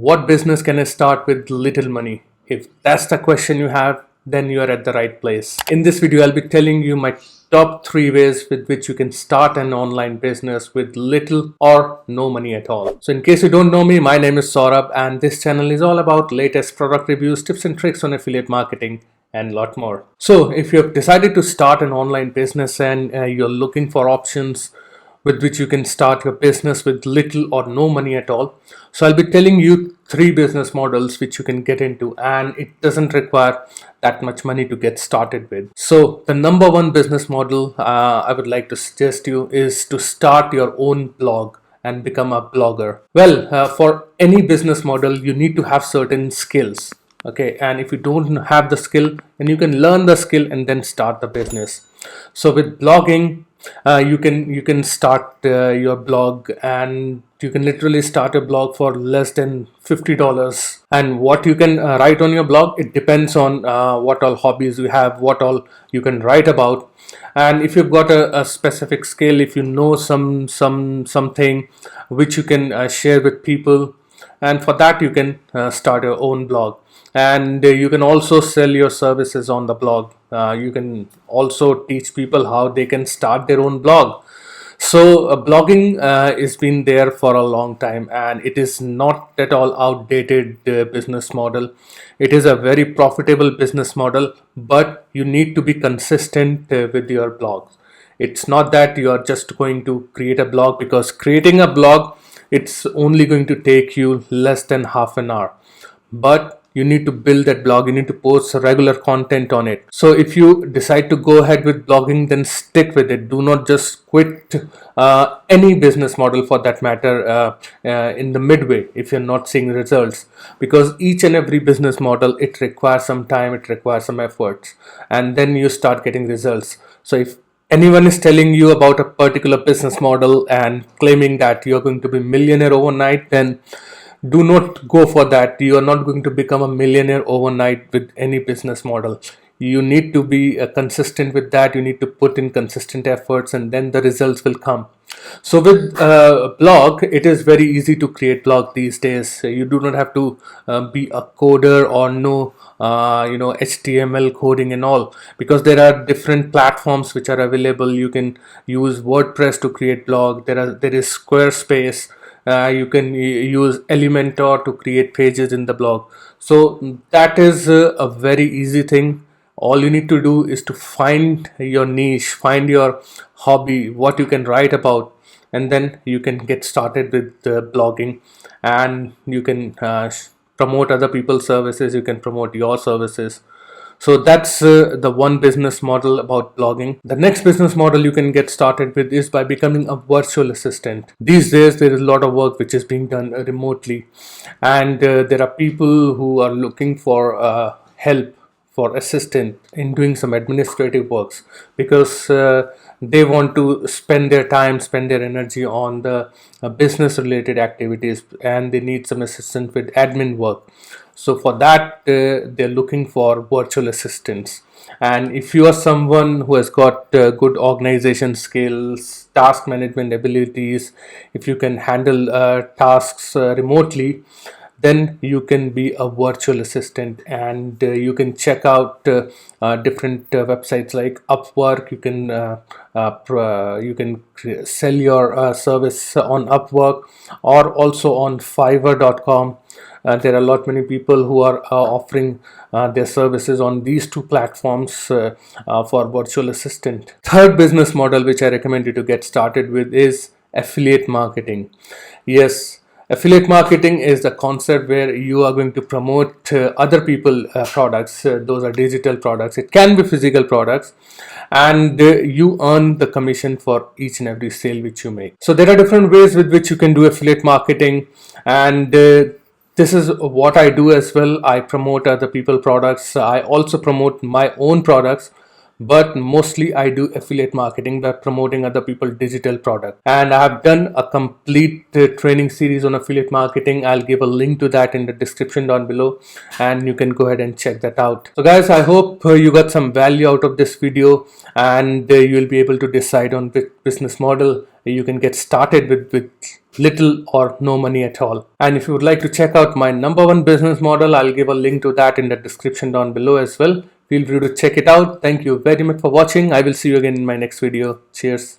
What business can I start with little money? If that's the question you have, then you are at the right place. In this video, I'll be telling you my top 3 ways with which you can start an online business with little or no money at all. So in case you don't know me, my name is Saurabh and this channel is all about latest product reviews, tips and tricks on affiliate marketing and a lot more. So if you have decided to start an online business and you're looking for options with which you can start your business with little or no money at all. So I'll be telling you 3 business models which you can get into, and it doesn't require that much money to get started with. So the number 1 business model I would like to suggest you is to start your own blog and become a blogger. Well, for any business model, you need to have certain skills. Okay, and if you don't have the skill, then you can learn the skill and then start the business. So with blogging, you can start your blog, and you can literally start a blog for less than $50. And what you can write on your blog, it depends on what all hobbies you have, what all you can write about. And if you've got a specific skill, if you know something which you can share with people, and for that you can start your own blog. And you can also sell your services on the blog. You can also teach people how they can start their own blog. So blogging has been there for a long time, and it is not at all outdated business model. It is a very profitable business model, but you need to be consistent with your blogs. It's not that you are just going to create a blog, because creating a blog, it's only going to take you less than half an hour. But you need to build that blog, you need to post regular content on it. So if you decide to go ahead with blogging, then stick with it. Do not just quit any business model for that matter in the midway if you're not seeing results, because each and every business model, it requires some time, it requires some efforts, and then you start getting results. So if anyone is telling you about a particular business model and claiming that you're going to be millionaire overnight, then do not go for that. You are not going to become a millionaire overnight with any business model. You need to be consistent with that. You need to put in consistent efforts, and then the results will come. So with blog, it is very easy to create blog these days. You do not have to be a coder or know HTML coding and all, because there are different platforms which are available. You can use WordPress to create blog. There is Squarespace. You can use Elementor to create pages in the blog. So that is a very easy thing. All you need to do is to find your niche, find your hobby, what you can write about, and then you can get started with blogging, and you can promote other people's services, you can promote your services. So that's the one business model about blogging. The next business model you can get started with is by becoming a virtual assistant. These days there is a lot of work which is being done remotely, and there are people who are looking for help, for assistant in doing some administrative works, because they want to spend their time, spend their energy on the business related activities, and they need some assistance with admin work. So for that they're looking for virtual assistants. And if you are someone who has got good organization skills, task management abilities, if you can handle tasks remotely, then you can be a virtual assistant. And you can check out different websites like Upwork. You can sell your service on Upwork, or also on Fiverr.com. There are a lot many people who are offering their services on these 2 platforms for virtual assistant. Third business model which I recommend you to get started with is affiliate marketing. Yes, affiliate marketing is the concept where you are going to promote other people products. Those are digital products, it can be physical products, and you earn the commission for each and every sale which you make. So there are different ways with which you can do affiliate marketing, and this is what I do as well. I promote other people products. I also promote my own products, but mostly I do affiliate marketing by promoting other people's digital product. And I have done a complete training series on affiliate marketing. I'll give a link to that in the description down below, and you can go ahead and check that out. So guys, I hope you got some value out of this video, and you'll be able to decide on which business model you can get started with little or no money at all. And if you would like to check out my number one business model, I'll give a link to that in the description down below as well. Feel free to check it out. Thank you very much for watching. I will see you again in my next video. Cheers.